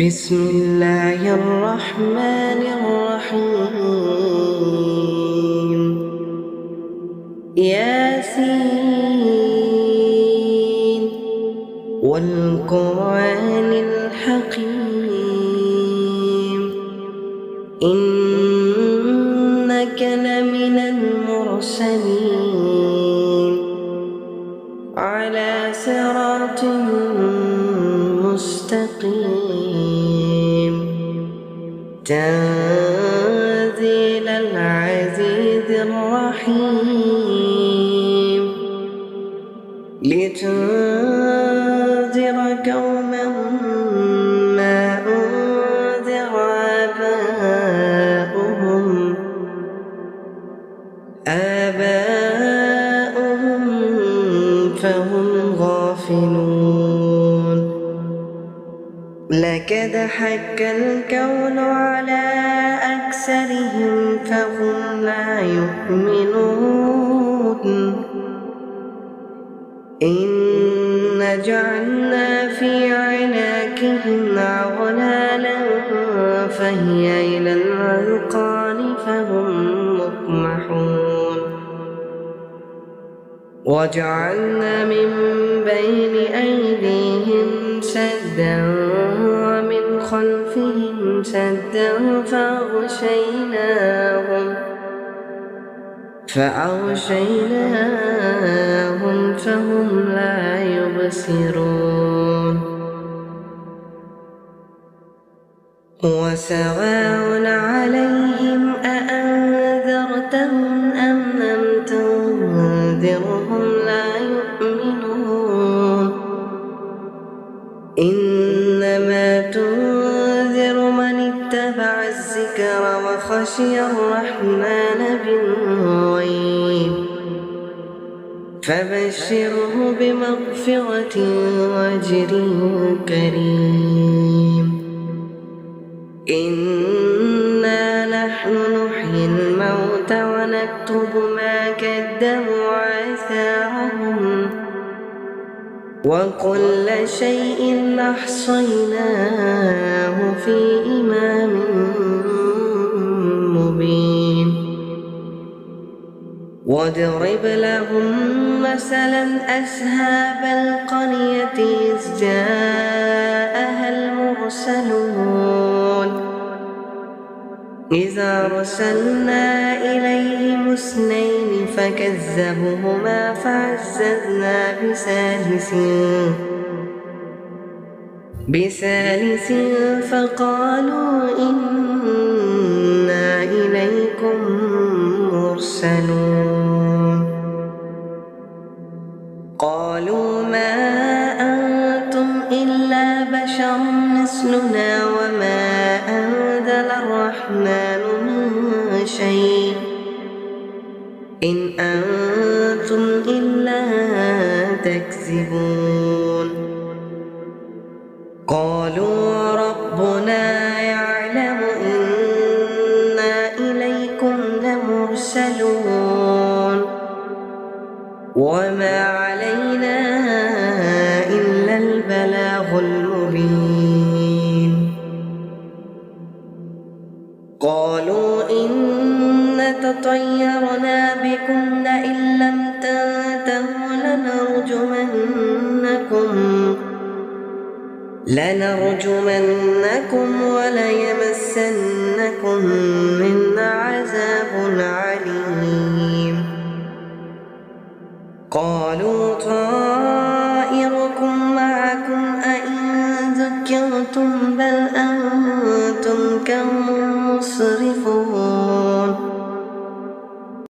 بسم الله الرحمن الرحيم. ياسين والقرآن الحكيم إنك لمن المرسلين على صراط مستقيم تنزيل العزيز الرحيم لتنذر قوما ما أنذر آباؤهم فهم غافلون. لقد حق القول على أكثرهم فهم لا يؤمنون. إنا جعلنا في أعناقهم أغلالا فهي إلى الأذقان فهم مقمحون. وجعلنا من بين أيديهم سدا ومن خلفهم سدا فأغشيناهم فهم لا يبصرون. وسواء عليهم أأنذرتهم أم لم تنذرهم لا يؤمنون. إنما تنذر من اتبع الذكر وخشي الرحمن بالغيب فبشره بمغفرة وأجر كريم. إنا نحن نحيي الموتى ونكتب ما قدموا وآثارهم وكل شيء أحصيناه في إمام مبين. واضرب لهم مثلا أصحاب القرية إذ جاءها المرسلون إذ أرسلنا إليهم اثنين فكذبوهما فعززنا بثالث فقالوا إنا إليكم مرسلون. قالوا ما أنتم إلا بشر مثلنا وما أنزل الرحمن من شيء إن أنتم إلا تكذبون. قالوا ربنا يعلم إنا إليكم لمرسلون وما علينا إلا البلاغ المبين. قالوا إنا تطيرنا بكم لئن لم تنتهوا لنرجمنكم وليمسنكم منا عذاب عليم. قالوا طائركم معكم أئن ذكرتم بل أنتم قوم مسرفون.